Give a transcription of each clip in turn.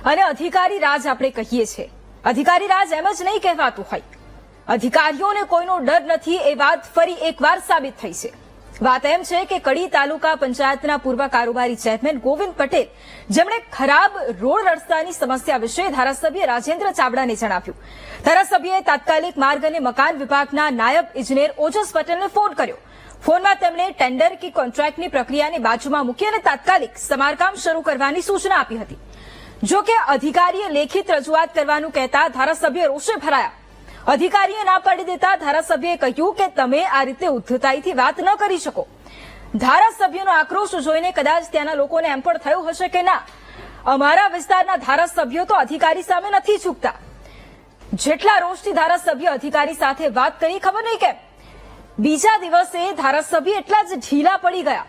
અને અધિકારી રાજ આપણે કહીએ છીએ, અધિકારી રાજ એમ જ નહીં કહેવાતું હોય. અધિકારીઓને કોઈનો ડર નથી એ વાત ફરી એકવાર સાબિત થઈ છે. વાત એમ છે કે કડી તાલુકા પંચાયતના પૂર્વ કારોબારી ચેરમેન ગોવિંદ પટેલ, જેમણે ખરાબ રોડ રસ્તાની સમસ્યા વિશે ધારાસભ્ય રાજેન્દ્ર ચાવડાને જણાવ્યું. ધારાસભ્યએ તાત્કાલિક માર્ગ અને મકાન વિભાગના નાયબ ઇજનેર ઓજસ પટેલને ફોન કર્યો. ફોનમાં તેમણે ટેન્ડર કે કોન્ટ્રાક્ટની પ્રક્રિયાને બાજુમાં મૂકી અને તાત્કાલિક સમારકામ શરૂ કરવાની સૂચના આપી હતી. જો કે અધિકારીએ લેખિત રજૂઆત કરવાનું કહેતા ધારાસભ્ય રોષે ભરાયા. અધિકારીએ ના પાડી દેતા ધારાસભ્યએ કહ્યું કે તમે આ રીતે ઉદ્ધતાઈથી વાત ન કરી શકો. ધારાસભ્યનો આક્રોશ જોઈને કદાચ ત્યાંના લોકોને એમ પણ થયું હશે કે ના, અમારા વિસ્તારના ધારાસભ્યો તો અધિકારી સામે નથી ઝૂકતા. જેટલા રોષથી ધારાસભ્ય અધિકારી સાથે વાત કરી, ખબર નહીં કેમ બીજા દિવસે ધારાસભ્ય એટલા જ ઢીલા પડી ગયા.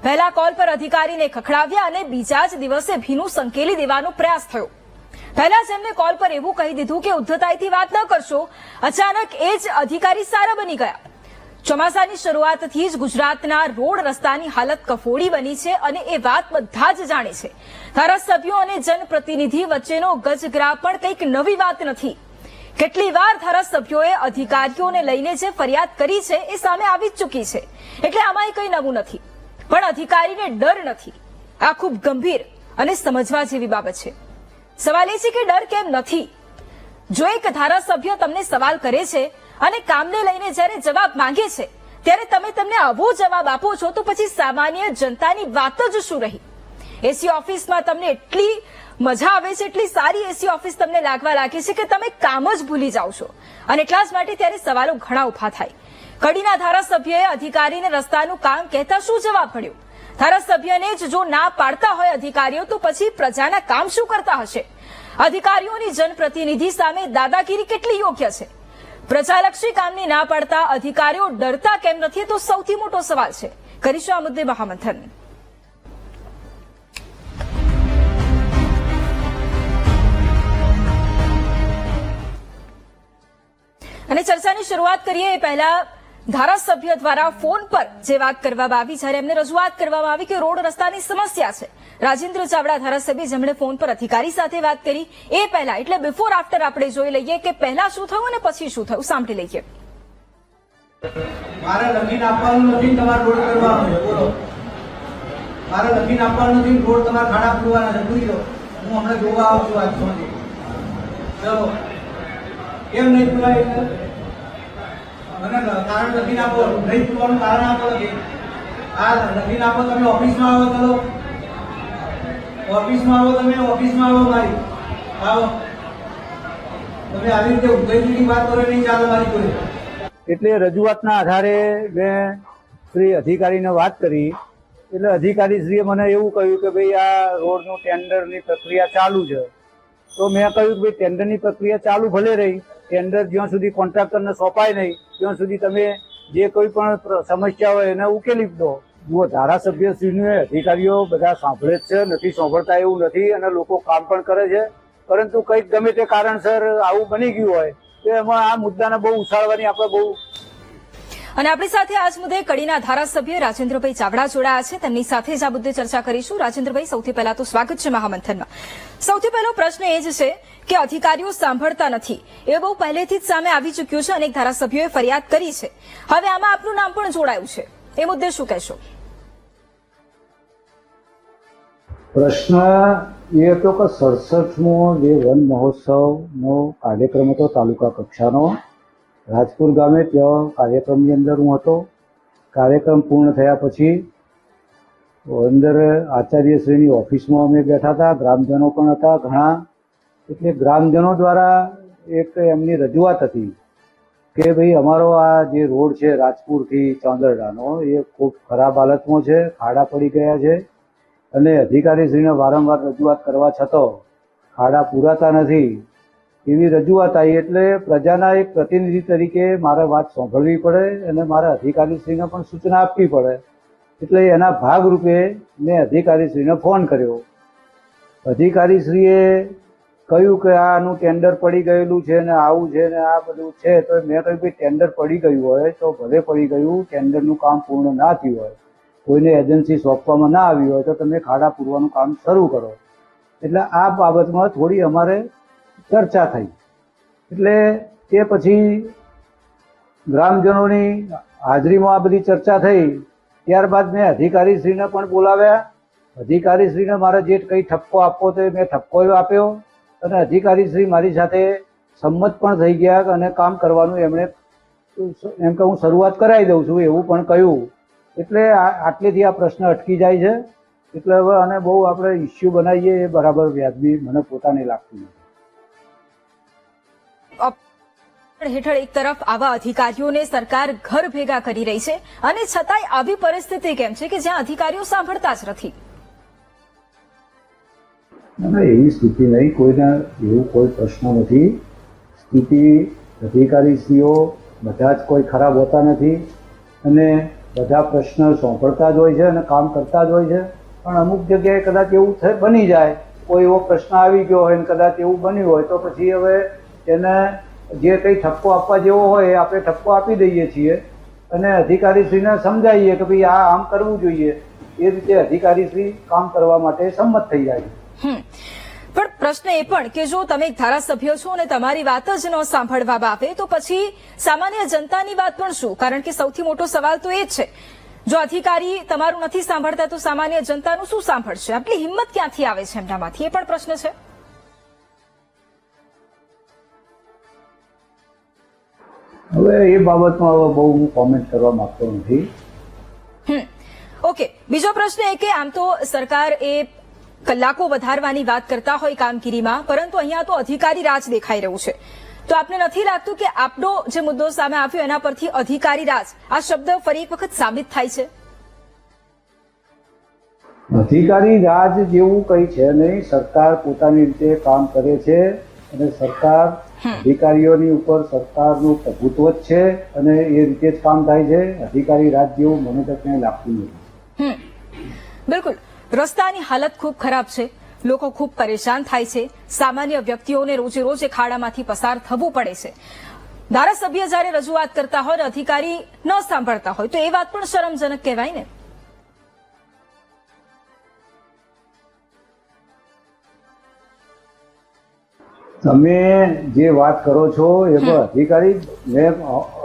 પહેલા કોલ પર અધિકારીને ખખડાવ્યા અને બીજા જ દિવસે ભીનું સંકેલી દેવાનો પ્રયાસ થયો. પહેલા જ એમને કોલ પર એવું કહી દીધું કે ઉદ્ધતાઈથી વાત ન કરશો. અચાનક એ જ અધિકારી સારા બની ગયા. ચોમાસાની શરૂઆતથી જ ગુજરાતના રોડ રસ્તાની હાલત કફોડી બની છે અને એ વાત બધા જ જાણે છે. ધારાસભ્યો અને જનપ્રતિનિધિ વચ્ચેનો ગજગ્રા પણ કંઈક નવી વાત નથી. કેટલી વાર ધારાસભ્યોએ અધિકારીઓને લઈને જે ફરિયાદ કરી છે એ સામે આવી જ ચૂકી છે. એટલે આમાં કંઈ નવું નથી, પણ અધિકારીને ડર નથી. આ ખૂબ ગંભીર અને સમજવા જેવી બાબત છે. સવાલ એ છે કે ડર કેમ નથી? જો એક ધારાસભ્ય તમને સવાલ કરે છે અને કામને લઈને જ્યારે જવાબ માંગે છે ત્યારે તમે તેમને આવો જવાબ આપો છો, તો પછી સામાન્ય જનતાની વાત જ શું રહી? એસી ઓફિસમાં તમને એટલી મજા આવે છે, એટલી સારી એસી ઓફિસ તમને લાગવા લાગે છે કે તમે કામ જ ભૂલી જાઓ છો. અને એટલા જ માટે ત્યારે સવાલો ઘણા ઉભા થાય. કડીના ધારાસભ્યએ અધિકારીને રસ્તાનું કામ કહેતા શું જવાબ મળ્યો? ધારાસભ્યને જ જો ના પાડતા હોય અધિકારીઓ, તો પછી પ્રજાના કામ શું કરતા હશે? અધિકારીઓની જનપ્રતિનિધિ સામે દાદાગીરી કેટલી યોગ્ય છે? પ્રજાલક્ષી કામની ના પાડતા અધિકારીઓ ડરતા કેમ નથી, તો સૌથી મોટો સવાલ છે. કરીશું આ મુદ્દે મહામંથન. અને ચર્ચાની શરૂઆત કરીએ એ પહેલા ધારાસભ્ય દ્વારા ફોન પર જે વાત કરવામાં આવી, જ્યારે એમને રજૂઆત કરવામાં આવી કે રોડ રસ્તાની સમસ્યા છે, રાજેન્દ્ર ચાવડા ધારાસભ્ય જેમણે ફોન પર અધિકારી સાથે વાત કરી, એ પહેલા એટલે બિફોર આફ્ટર આપણે જોઈ લઈએ કે પહેલા શું થયું અને પછી શું થયું. સાંભળી લઈએ. મારે લખીને આપવાનું નથી, તમારે રોડ કરવાનો બોલો. મારે લખીને આપવાનું નથી, રોડ તમારે ખાડા પૂરવાના છે, પૂરી દો. હું હમણાં જોવા આવું છું આજ સુધી. ચલો, કેમ નહીં પૂરાય? મને કારણ લખીને આપો. નહીં પૂરવાનું કારણ આપો. આ લખીને આપો. તમે ઓફિસમાં આવો, ચલો ઓફિસમાં આવો. તમે ઓફિસમાં આવો, મારી આવો. તમે આવી રીતે ઉદ્ધતિની વાત કરો, નહીં ચાલો મારી જોડે. એટલે રજૂઆતના આધારે મેં શ્રી અધિકારીને વાત કરી. એટલે અધિકારીશ્રીએ મને એવું કહ્યું કે ભાઈ આ રોડનું ટેન્ડરની પ્રક્રિયા ચાલુ છે. તો મેં કહ્યું કે ભાઈ ટેન્ડરની પ્રક્રિયા ચાલુ ભલે રહી, ટેન્ડર જ્યાં સુધી કોન્ટ્રાક્ટરને સોંપાય નહીં ત્યાં સુધી તમે જે કોઈ પણ સમસ્યા હોય એને ઉકેલી દો. જુઓ, ધારાસભ્યશ્રીને અધિકારીઓ બધા સાંભળે જ છે, નથી સાંભળતા એવું નથી, અને લોકો કામ પણ કરે છે. પરંતુ કંઈક ગમે તે કારણસર આવું બની ગયું હોય તો એમાં આ મુદ્દાને બહુ ઉછાળવાની આપણે બહુ. અને આપણી સાથે આજ મુદ્દે કડીના ધારાસભ્ય રાજેન્દ્રભાઈ ચાવડા જોડાયા છે. તેમની સાથે જ આ મુદ્દે ચર્ચા કરીશું. રાજેન્દ્રભાઈ, સૌથી પહેલા તો સ્વાગત છે મહામંથનમાં. સૌથી પહેલો પ્રશ્ન એ જ છે કે અધિકારીઓ સાંભળતા નથી, એ બહુ પહેલેથી જ સામે આવી ચૂક્યું છે. અનેક ધારાસભ્યોએ ફરિયાદ કરી છે. હવે આમાં આપનું નામ પણ જોડાયું છે, એ મુદ્દે શું કહેશો? પ્રશ્ન એ હતો કે 67મો જે વન મહોત્સવનો કાર્યક્રમ હતો તાલુકા કક્ષાનો રાજપુર ગામે, ત્યાં કાર્યક્રમની અંદર હું હતો. કાર્યક્રમ પૂર્ણ થયા પછી અંદર આચાર્યશ્રીની ઓફિસમાં અમે બેઠા હતા, ગ્રામજનો પણ હતા ઘણા. એટલે ગ્રામજનો દ્વારા એક એમની રજૂઆત હતી કે ભાઈ અમારો આ જે રોડ છે રાજપુરથી ચાંદરડાનો એ ખૂબ ખરાબ હાલતમાં છે, ખાડા પડી ગયા છે, અને અધિકારીશ્રીને વારંવાર રજૂઆત કરવા છતાં ખાડા પૂરાતા નથી એવી રજૂઆત આવી. એટલે પ્રજાના એક પ્રતિનિધિ તરીકે મારે વાત સાંભળવી પડે અને મારે અધિકારીશ્રીને પણ સૂચના આપવી પડે. એટલે એના ભાગરૂપે મેં અધિકારીશ્રીને ફોન કર્યો. અધિકારીશ્રીએ કહ્યું કે આનું ટેન્ડર પડી ગયેલું છે ને આવું છે ને આ બધું છે. તો મેં કહ્યું ભાઈ ટેન્ડર પડી ગયું હોય તો ભલે પડી ગયું, ટેન્ડરનું કામ પૂર્ણ ના થયું હોય, કોઈને એજન્સી સોંપવામાં ના આવી હોય તો તમે ખાડા પૂરવાનું કામ શરૂ કરો. એટલે આ બાબતમાં થોડી અમારે ચર્ચા થઈ. એટલે તે પછી ગ્રામજનોની હાજરીમાં આ બધી ચર્ચા થઈ. ત્યારબાદ મેં અધિકારીશ્રીને પણ બોલાવ્યા. અધિકારીશ્રીને મારે જે કંઈ ઠપકો આપવો તો મેં ઠપકો આપ્યો અને અધિકારીશ્રી મારી સાથે સંમત પણ થઈ ગયા અને કામ કરવાનું એમણે એમ કે હું શરૂઆત કરાવી દઉં છું એવું પણ કહ્યું. એટલે આટલેથી આ પ્રશ્ન અટકી જાય છે. એટલે હવે આને બહુ આપણે ઇસ્યુ બનાવીએ એ બરાબર વ્યાજબી મને પોતાને લાગતું નથી. હેઠળ એક તરફ આવા અધિકારીઓને સરકાર ઘર ભેગા કરી રહી છે અને છતાંય આવી પરિસ્થિતિ કેમ છે કે જ્યાં અધિકારીઓ સાંભળતા જ નથી? ના, એવી સ્થિતિ નહીં. કોઈને એવું કોઈ પ્રશ્ન નથી. સ્થિતિ અધિકારીશ્રીઓ બધા જ કોઈ ખરાબ હોતા નથી અને બધા પ્રશ્ન સાંભળતા જ હોય છે અને કામ કરતા જ હોય છે. પણ અમુક જગ્યાએ કદાચ એવું બની જાય, કોઈ એવો પ્રશ્ન આવી ગયો હોય ને કદાચ એવું બન્યું હોય તો પછી હવે એને જે કંઈ ઠપકો આપવા જેવો હોય એ આપણે ઠપકો આપી દઈએ છીએ અને અધિકારીશ્રીને સમજાવીએ કે ભાઈ આ આમ કરવું જોઈએ. એ રીતે અધિકારીશ્રી કામ કરવા માટે સંમત થઈ જાય છે. પણ પ્રશ્ન એ પણ કે જો તમે એક ધારાસભ્ય છો અને તમારી વાત જ ન સાંભળવામાં આવે તો પછી સામાન્ય જનતાની વાત પણ શું? કારણ કે સૌથી મોટો સવાલ તો એ જ છે, જો અધિકારી તમારું નથી સાંભળતા તો સામાન્ય જનતાનું શું સાંભળશે? આટલી હિંમત ક્યાંથી આવે છે એમનામાંથી? એ પણ પ્રશ્ન છે. હવે એ બાબતમાં હવે બહુ હું કોમેન્ટ કરવા માંગતો નથી. ઓકે, બીજો પ્રશ્ન એ કે આમ તો સરકાર એ કલાકો વધારવાની વાત કરતા હોય કામગીરીમાં, પરંતુ અહીંયા તો અધિકારી રાજ દેખાઈ રહ્યું છે. તો આપને નથી લાગતું કે આપનો જે મુદ્દો સામે આવ્યો એના પરથી અધિકારી રાજ આ શબ્દ ફરી એક વખત સાબિત થાય છે? અધિકારી રાજ જેવું કંઈ છે નહીં. સરકાર પોતાની રીતે કામ કરે છે અને સરકાર અધિકારીઓની ઉપર સરકારનું પ્રભુત્વ જ છે અને એ રીતે જ કામ થાય છે. અધિકારી રાજ જેવું મને તો ક્યાંય લાગતું નથી. બિલકુલ. રસ્તાની હાલત ખૂબ ખરાબ છે, લોકો ખૂબ પરેશાન થાય છે, સામાન્ય વ્યક્તિઓને રોજે રોજ ખાડામાંથી પસાર થવું પડે છે. ધારાસભ્ય જયારે રજૂઆત કરતા હોય અધિકારી ન સાંભળતા હોય તો એ વાત પણ શરમજનક કહેવાય ને? તમે જે વાત કરો છો એમાં અધિકારી, મેં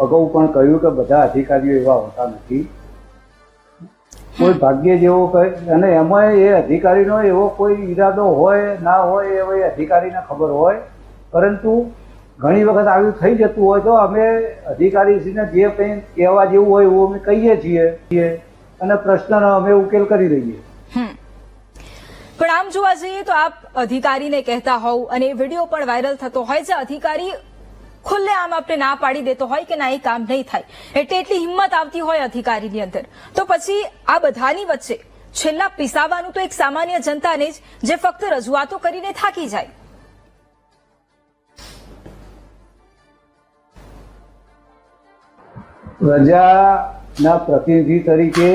અગાઉ પણ કહ્યું કે બધા અધિકારીઓ એવા હોતા નથી. કોઈ ભાગ્ય જેવો અને એમાં એ અધિકારીનો એવો કોઈ ઈરાદો હોય ના હોય એ અધિકારીને ખબર હોય. પરંતુ ઘણી વખત આવું થઈ જતું હોય તો અમે અધિકારીશ્રીને જે કંઈ કહેવા જેવું હોય એવું અમે કહીએ છીએ અને પ્રશ્નનો અમે ઉકેલ કરી દઈએ. પણ આમ જોવા જઈએ તો આપ અધિકારીને કહેતા હોવ અને વિડીયો પણ વાયરલ થતો હોય છે, અધિકારી ખુલ્લે આમ આપણે ના પાડી દેતો હોય કે ના એ કામ નહીં થાય, એટલે એટલી હિંમત આવતી હોય અધિકારીની અંદર, તો પછી આ બધાની વચ્ચે છેલ્લા પીસાવાનું તો એક સામાન્ય જનતાને જ, જે ફક્ત રજૂઆતો કરીને થાકી જાય. પ્રજાના પ્રતિનિધિ તરીકે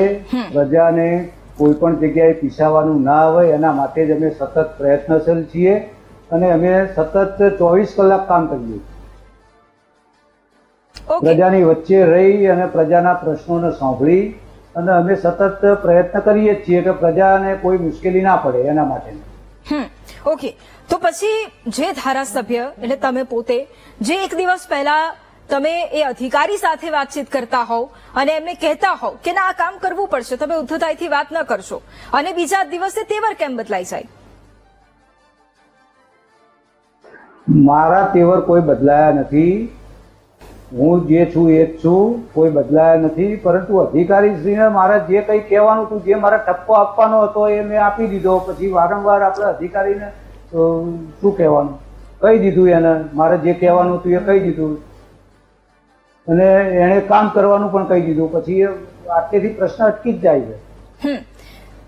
પ્રજાને કોઈ પણ જગ્યાએ પીસાવાનું ના આવે એના માટે જ અમે સતત પ્રયત્નશીલ છીએ અને અમે સતત 24 કલાક કામ કરીએ. પ્રજાની વચ્ચે રહી અને પ્રજાના પ્રશ્નોને સાંભળી અને અમે સતત પ્રયત્ન કરીએ છીએ કે પ્રજાને કોઈ મુશ્કેલી ના પડે એના માટે. ઓકે, તો પછી જે ધારાસભ્ય એટલે તમે પોતે જે એક દિવસ પહેલા તમે એ અધિકારી સાથે વાતચીત કરતા હોવ અને એમને કહેતા હોવ કે ના આ કામ કરવું પડશે, તમે ઉદ્ધતાઈથી વાત ન કરશો, અને બીજા દિવસે તેવર કેમ બદલાઈ જાય? મારા તેવર કોઈ બદલાયા નથી. હું જે છું એ જ છું, કોઈ બદલાયા નથી. પરંતુ અધિકારીશ્રીને મારે જે કંઈ કહેવાનું હતું, જે મારે ઠપકો આપવાનો હતો એ મેં આપી દીધો. પછી વારંવાર આપણે અધિકારીને શું કહેવાનું, કહી દીધું એને. મારે જે કહેવાનું હતું એ કહી દીધું અને એણે કામ કરવાનું પણ કહી દીધું. પછી આટલેથી પ્રશ્ન અટકી જ જાય છે.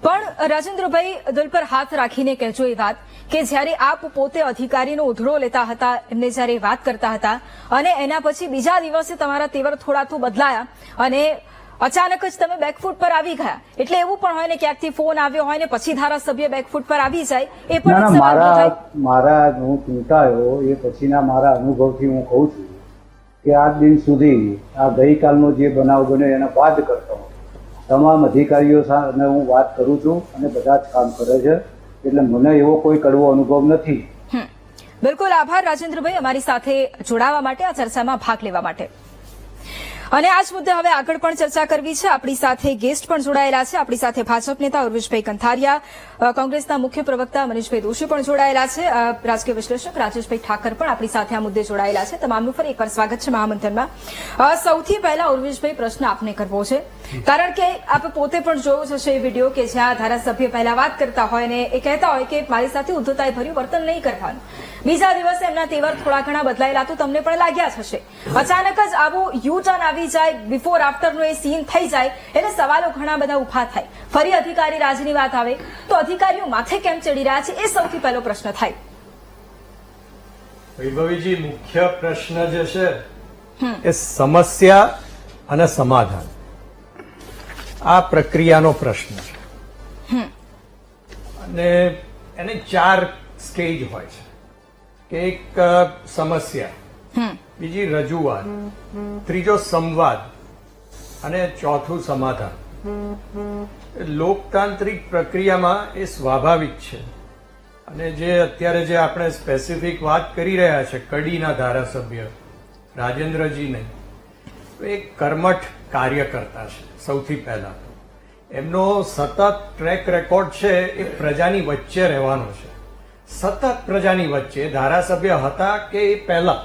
પણ રાજેન્દ્રભાઈ, દિલ પર હાથ રાખીને કહેજો એ વાત કે જ્યારે આપ પોતે અધિકારીનો ઉધડો લેતા હતા, એમને જ્યારે વાત કરતા હતા અને એના પછી બીજા દિવસે તમારા તેવર થોડા તો બદલાયા અને અચાનક જ તમે બેકફૂટ પર આવી ગયા, એટલે એવું પણ હોય ને ક્યાંકથી ફોન આવ્યો હોય ને પછી ધારાસભ્ય બેકફૂટ પર આવી જાય, એ પણ મારા હું ચૂંટાયો એ પછીના મારા અનુભવથી હું કહું છું કે આજ દિન સુધી આ ગઈકાલનો જે બનાવ બન્યો એના બાદ કરતો તમામ અધિકારીઓ સાથે હું વાત કરું છું અને બધા જ કામ કરે છે. એટલે મને એવો કોઈ કડવો અનુભવ નથી. બિલકુલ આભાર રાજેન્દ્રભાઈ અમારી સાથે જોડાવા માટે, આ ચર્ચામાં ભાગ લેવા માટે. અને આ જ મુદ્દે હવે આગળ પણ ચર્ચા કરવી છે. આપણી સાથે ગેસ્ટ પણ જોડાયેલા છે. આપણી સાથે ભાજપ નેતા ઉર્વિશભાઈ કંથારિયા, કોંગ્રેસના મુખ્ય પ્રવક્તા મનીષભાઈ દોશી પણ જોડાયેલા છે, રાજકીય વિશ્લેષક રાજેશભાઈ ઠાકર પણ આપણી સાથે આ મુદ્દે જોડાયેલા છે. તમામનું ફરી એકવાર સ્વાગત છે મહામંથનમાં. સૌથી પહેલા ઉર્વિશભાઈ પ્રશ્ન આપને કરવો છે, કારણ કે આપ પોતે પણ જોયું હશે એ વિડીયો કે જ્યાં ધારાસભ્ય પહેલા વાત કરતા હોય ને એ કહેતા હોય કે મારી સાથે ઉદ્ધતાઈ ભર્યું વર્તન નહીં કરવાનું. બીજા દિવસે એમના તેવર થોડા ઘણા બદલાયેલા તો તમને પણ લાગ્યા જ હશે. અચાનક જ આવું યુ ટર્ન આવી જાય, બિફોર આફ્ટરનો એ સીન થઈ જાય એટલે સવાલો ઘણા બધા ઉભા થાય. ફરી અધિકારી રાજની વાત આવે તો અધિકારીઓ માથે કેમ ચડી રહ્યા છે, એ સૌથી પહેલો પ્રશ્ન થાય. વૈભવીજી, મુખ્ય પ્રશ્ન જે છે એ સમસ્યા અને સમાધાન, આ પ્રક્રિયાનો પ્રશ્ન છે. અને એને 4 સ્ટેજ હોય છે કે એક સમસ્યા, બીજી રજૂઆત, ત્રીજો સંવાદ અને ચોથું સમાધાન. લોકતાંત્રિક પ્રક્રિયામાં એ સ્વાભાવિક છે. અને જે અત્યારે જે આપણે સ્પેસિફિક વાત કરી રહ્યા છે કડીના ધારાસભ્ય રાજેન્દ્રજી નહીં, એ કર્મઠ કાર્યકર્તા છે. સૌથી પહેલા તો એમનો સતત ટ્રેક રેકોર્ડ છે એ પ્રજાની વચ્ચે રહેવાનો છે. સતત પ્રજાની વચ્ચે ધારાસભ્ય હતા કે એ પહેલા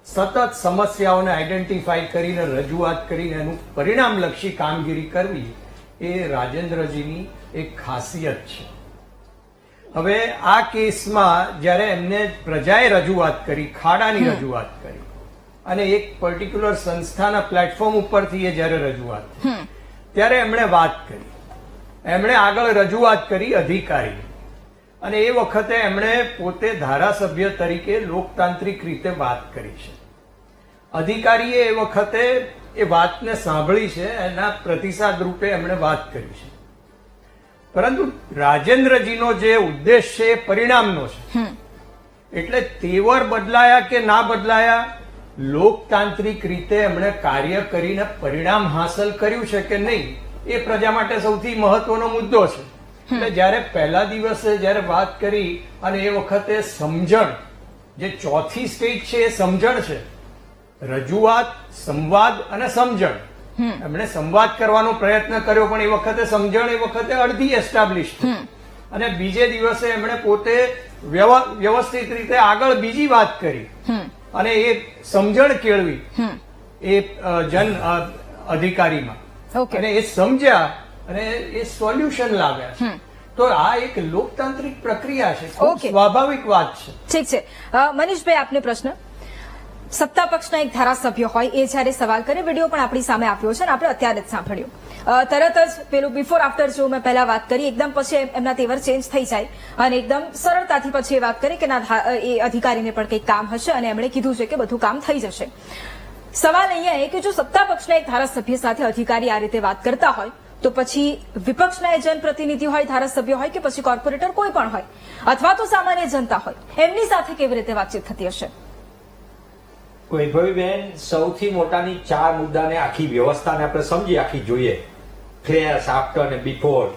સતત સમસ્યાઓને આઈડેન્ટિફાઈ કરીને રજૂઆત કરીને એનું પરિણામલક્ષી કામગીરી કરવી એ રાજેન્દ્રજીની એક ખાસિયત છે. હવે આ કેસમાં જ્યારે એમને પ્રજાએ રજૂઆત કરી, ખાડાની રજૂઆત કરી, અને એક પર્ટિક્યુલર સંસ્થાના પ્લેટફોર્મ ઉપરથી એ જ્યારે રજૂઆત કરી ત્યારે એમણે વાત કરી, એમણે આગળ રજૂઆત કરી અધિકારી, અને એ વખતે એમણે પોતે ધારાસભ્ય તરીકે લોકતાંત્રિક રીતે વાત કરી છે. અધિકારીએ એ વખતે એ વાતને સાંભળી છે, એના પ્રતિસાદ રૂપે એમણે વાત કરી છે. પરંતુ રાજેન્દ્રજીનો જે ઉદ્દેશ છે એ પરિણામનો છે. એટલે તેવર બદલાયા કે ના બદલાયા, લોકતાંત્રિક રીતે એમણે કાર્ય કરીને પરિણામ હાંસલ કર્યું છે કે નહીં, એ પ્રજા માટે સૌથી મહત્વનો મુદ્દો છે. એટલે જયારે પહેલા દિવસે જયારે વાત કરી અને એ વખતે સમજણ, જે ચોથી સ્ટેજ છે એ સમજણ છે. રજૂઆત, સંવાદ અને સમજણ. એમણે સંવાદ કરવાનો પ્રયત્ન કર્યો પણ એ વખતે સમજણ એ વખતે અડધી એસ્ટાબ્લિશ થઈ. અને બીજે દિવસે એમણે પોતે વ્યવસ્થિત રીતે આગળ બીજી વાત કરી અને એ સમજણ કેળવી એ જન અધિકારીમાં, અને એ સમજ્યા અને એ સોલ્યુશન લાવ્યા છે. તો આ એક લોકતાંત્રિક પ્રક્રિયા છે, ખૂબ સ્વાભાવિક વાત છે. ઠીક છે મનીષભાઈ, આપને પ્રશ્ન. સત્તા પક્ષના એક ધારાસભ્ય હોય એ જયારે સવાલ કરે, વિડીયો પણ આપણી સામે આપ્યો છે અને આપણે અત્યારે જ સાંભળ્યું, તરત જ પેલું બિફોર આફ્ટર જો મેં પહેલા વાત કરી, એકદમ પછી એમના તેવર ચેન્જ થઈ જાય અને એકદમ સરળતાથી પછી એ વાત કરી કે ના એ અધિકારીને પણ કંઈક કામ હશે અને એમણે કીધું છે કે બધું કામ થઈ જશે. સવાલ અહીંયા એ કે જો સત્તા પક્ષના એક ધારાસભ્ય સાથે અધિકારી આ રીતે વાત કરતા હોય તો પછી વિપક્ષના એ જનપ્રતિનિધિ હોય, ધારાસભ્ય હોય કે પછી કોર્પોરેટર કોઈ પણ હોય અથવા તો સામાન્ય જનતા હોય, એમની સાથે કેવી રીતે વાતચીત થતી હશે? વૈભવીબેન, સૌથી મોટાની 4 મુદ્દાને આખી વ્યવસ્થાને આપણે સમજી આખી જોઈએ, ફ્લેશ, આફ્ટર અને બિફોર.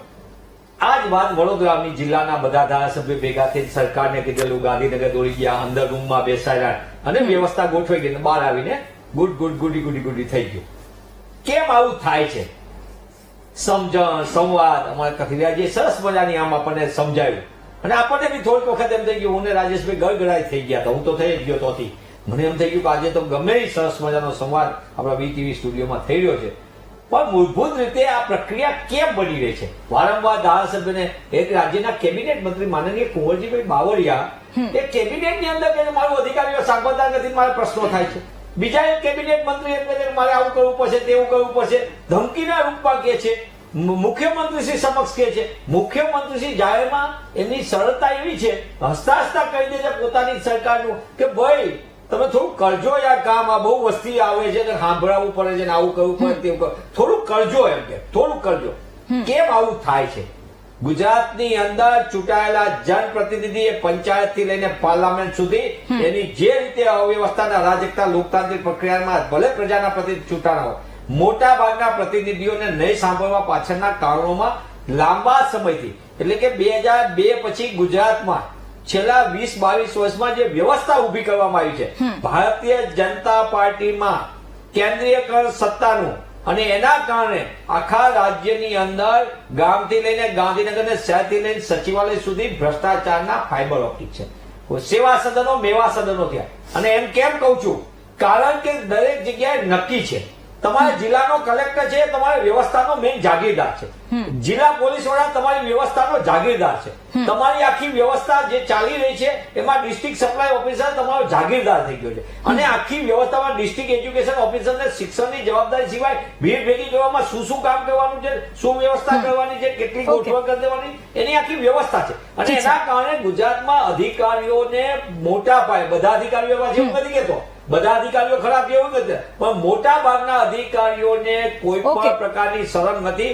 આ જ વાત વડોદરાની જિલ્લાના બધા ધારાસભ્યો ભેગા થઈ સરકારને કીધેલું, ગાંધીનગર દોડી ગયા, અંદર રૂમમાં બેસાડ્યા અને વ્યવસ્થા ગોઠવાઈ ગઈ, બહાર આવીને ગુડી થઈ ગયું. કેમ આવું થાય છે? સમજણ, સંવાદ, અમારે કથિરિયાજી સરસ મજાની આમ આપણને સમજાવ્યું અને આપણને બી થોડીક વખત એમ થઈ ગયું, હું ને રાજેશભાઈ ગળગળાઈ થઈ ગયા હતા, હું તો થઈ જ ગયો તોથી. મને એમ થઈ ગયું કે આજે તો ગમે એ સરસ મજાનો સંવાદ આપણા વીટીવી સ્ટુડિયોમાં થઈ રહ્યો છે. પણ મૂળભૂત રીતે આ પ્રક્રિયા કેમ બની રહી છે? વારંવાર ધારાસભ્યને એક રાજ્યના કેબિનેટ મંત્રી માનનીય કુંવરજીભાઈ બાવળિયા એ કેબિનેટની અંદર કે મારું અધિકારીઓ સાંભળતા નથી, મારા પ્રશ્નો થાય છે. બીજા એક કેબિનેટ મંત્રી એમ કે મારે આવું કરવું પડશે, તેવું કરવું પડશે, ધમકીના રૂપમાં કે છે. મુખ્યમંત્રીશ્રી સમક્ષ કે છે. મુખ્યમંત્રીશ્રી જાહેરમાં એમની સરળતા એવી છે, હસતા હસતા કહી દે છે પોતાની સરકારનું કે ભાઈ તમે થોડું કરજો યાર કામ, આ બહુ વસ્તી આવે છે ને સાંભળવું પડે છે ને આવું કરવું પડે તેવું કરો, થોડું કરજો, એમ કે થોડું કરજો. કેમ આવું થાય છે? ગુજરાતની અંદર ચૂંટાયેલા જનપ્રતિનિધિ એ પંચાયત થી લઈને પાર્લામેન્ટ સુધી એની જે રીતે અવ્યવસ્થાના અરાજકતા લોકતાંત્રિક પ્રક્રિયામાં ભલે પ્રજાના પ્રતિનિધિ ચૂંટાણા હોય, મોટા ભાગના પ્રતિનિધિઓને નહીં સાંભળવા પાછળના કારણોમાં લાંબા સમયથી એટલે કે 2002 પછી ગુજરાતમાં છેલ્લા 20-22 વર્ષમાં જે વ્યવસ્થા ઊભી કરવામાં આવી છે ભારતીય જનતા પાર્ટીમાં કેન્દ્રીયકરણ સત્તાનું, અને એના કારણે આખા રાજ્યની અંદર ગામથી લઈને ગાંધીનગર ને શહેરથી લઈને સચિવાલય સુધી ભ્રષ્ટાચારના ફાઈબર ઓપ્ટિક છે. સેવા સદનો મેવા સદનો થયા. અને એમ કેમ કહું છું, કારણ કે દરેક જગ્યાએ નક્કી છે તમારા જિલ્લાનો કલેક્ટર છે તમારી વ્યવસ્થાનો મેઇન જાગીરદાર છે, જિલ્લા પોલીસ વડા તમારી વ્યવસ્થાનો જાગીરદાર છે, તમારી આખી વ્યવસ્થા જે ચાલી રહી છે એમાં ડિસ્ટ્રિક્ટ સપ્લાય ઓફિસર તમારો જાગીરદાર થઈ ગયો છે. અને આખી વ્યવસ્થામાં ડિસ્ટ્રિક્ટ એજ્યુકેશન ઓફિસરને શિક્ષણની જવાબદારી સિવાય ભીડ ભેગી કરવામાં શું કામ કરવાનું છે, શું વ્યવસ્થા કરવાની છે, કેટલી ગોઠવણ કરી દેવાની, એની આખી વ્યવસ્થા છે. અને એના કારણે ગુજરાતમાં અધિકારીઓને મોટા પાયે, બધા અધિકારીઓ એવા જેવું નથી કહેતો, બધા અધિકારીઓ ખરાબ એવું નથી, પણ મોટા ભાગના અધિકારીઓને કોઈ પણ પ્રકારની શરમ નથી.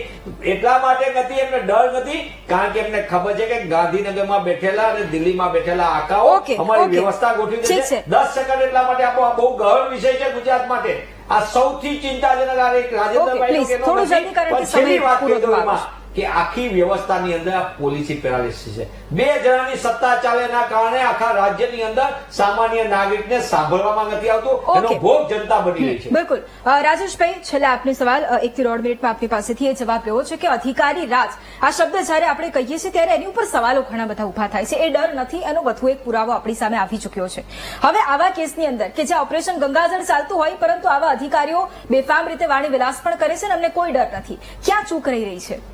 એટલા માટે નથી, એમને ડર નથી, કારણ કે એમને ખબર છે કે ગાંધીનગરમાં બેઠેલા અને દિલ્હીમાં બેઠેલા આકાઓ અમારી વ્યવસ્થા ગોઠવી દેશે. 10 સેકન્ડ એટલા માટે આપો. આ બહુ ગહન વિષય છે ગુજરાત માટે. આ સૌથી ચિંતાજનક રાજેન્દ્રભાઈ છેલ્લી વાત કહી દઉં એમાં કે આખી વ્યવસ્થાની અંદર આ પોલિસી પેરાલિસિસ છે. 2 જણાની સત્તા ચાલે એના કારણે આખા રાજ્યની અંદર સામાન્ય નાગરિકને સાંભળવામાં નથી આવતું, એનો ભોગ જનતા બની રહી છે. બિલકુલ. રાજેશભાઈ, છેલ્લે આપનો સવાલ 1 થી 1.5 મિનિટમાં આપની પાસેથી એ જવાબ લેવો છે કે અધિકારી રાજ આ શબ્દ જયારે આપણે કહીએ છીએ ત્યારે એની ઉપર સવાલો ઘણા બધા ઉભા થાય છે. એ ડર નથી, એનો વધુ એક પુરાવો આપણી સામે આવી ચુક્યો છે. હવે આવા કેસની અંદર કે જ્યાં ઓપરેશન ગંગાજળ ચાલતું હોય પરંતુ આવા અધિકારીઓ બેફામ રીતે વાણી વિલાસ પણ કરે છે અને અમને કોઈ ડર નથી, ક્યાં ચૂક રહી રહી છે?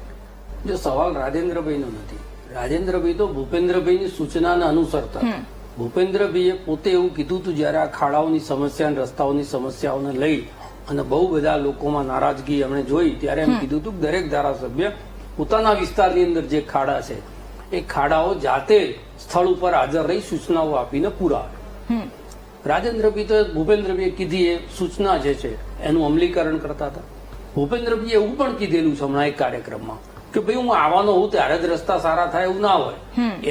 જો સવાલ રાજેન્દ્રભાઈનો નથી, રાજેન્દ્રભાઈ તો ભૂપેન્દ્રભાઈની સૂચનાને અનુસરતા. ભૂપેન્દ્રભાઈએ પોતે એવું કીધું હતું જયારે આ ખાડાઓની સમસ્યા અને રસ્તાઓની સમસ્યાઓને લઈ અને બહુ બધા લોકોમાં નારાજગી એમણે જોઈ ત્યારે એમ કીધું હતું કે દરેક ધારાસભ્ય પોતાના વિસ્તારની અંદર જે ખાડા છે એ ખાડાઓ જાતે સ્થળ ઉપર હાજર રહી સૂચનાઓ આપીને પુરાવે. રાજેન્દ્રભાઈ તો ભૂપેન્દ્રભાઈએ કીધી એ સૂચના જે છે એનું અમલીકરણ કરતા હતા. ભૂપેન્દ્રભાઈએ એવું પણ કીધેલું છે હમણાં એક કાર્યક્રમમાં કે ભાઈ હું આવવાનો હોઉં ત્યારે જ રસ્તા સારા થાય એવું ના હોય,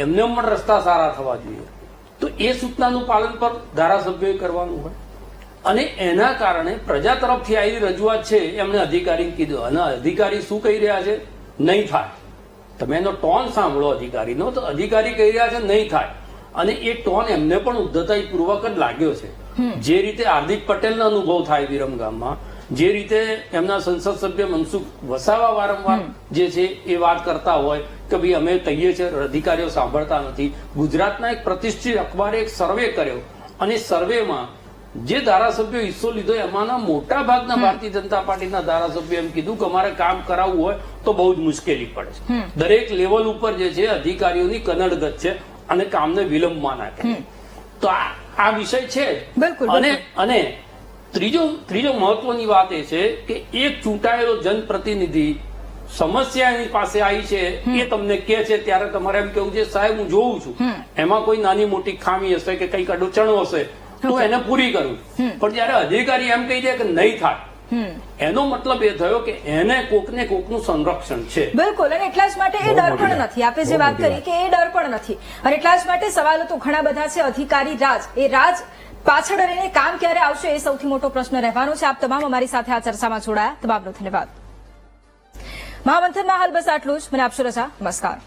એમને પણ રસ્તા સારા થવા જોઈએ. તો એ સૂચનાનું પાલન પર ધારાસભ્યોએ કરવાનું હોય. અને એના કારણે પ્રજા તરફથી આવેલી રજૂઆત છે એમને અધિકારી કીધું, અને અધિકારી શું કહી રહ્યા છે? નહીં થાય. તમે એનો ટોન સાંભળો અધિકારીનો, તો અધિકારી કહી રહ્યા છે નહીં થાય. અને એ ટોન એમને પણ ઉદ્ધતાઈપૂર્વક જ લાગ્યો છે. જે રીતે હાર્દિક પટેલનો અનુભવ થાય વિરમગામમાં, જે રીતે એમના સંસદ સભ્ય મનસુખ વસાવા વારંવાર જે છે એ વાત કરતા હોય કે ભાઈ અમે કહીએ છીએ અધિકારીઓ સાંભળતા નથી. ગુજરાતના એક પ્રતિષ્ઠિત અખબારે એક સર્વે કર્યો અને સર્વેમાં જે ધારાસભ્યો હિસ્સો લીધો એમાંના મોટા ભાગના ભારતીય જનતા પાર્ટીના ધારાસભ્યો એમ કીધું કે અમારે કામ કરાવવું હોય તો બહુ જ મુશ્કેલી પડે છે. દરેક લેવલ ઉપર જે છે અધિકારીઓની કનડગત છે અને કામને વિલંબમાં નાખે. તો આ વિષય છે. અને ત્રીજો મહત્વની વાત એ છે કે એક ચૂંટાયેલો જનપ્રતિનિધિ સમસ્યા એની પાસે આવી છે એ તમને કે છે ત્યારે તમારે એમ કેવું છે સાહેબ હું જોઉં છું એમાં કોઈ નાની મોટી ખામી હશે કે કઈક અડચણો હશે તો એને પૂરી કરું. પણ જયારે અધિકારી એમ કહી દે કે નહીં થાય, એનો મતલબ એ થયો કે એને કોકને કોકનું સંરક્ષણ છે. બિલકુલ. અને એટલા જ માટે એ ડર પણ નથી. આપે જે વાત કરી કે એ ડર પણ નથી, અને એટલા જ માટે સવાલો તો ઘણા બધા છે. અધિકારી રાજ, એ રાજ પાછળ રહીને કામ ક્યારે આવશે એ સૌથી મોટો પ્રશ્ન રહેવાનો છે. આપ તમામ અમારી સાથે આ ચર્ચામાં જોડાયા, તમામનો ધન્યવાદ. મહામંથનમાં હાલ બસ આટલું જ. મને આપશો રજા. નમસ્કાર.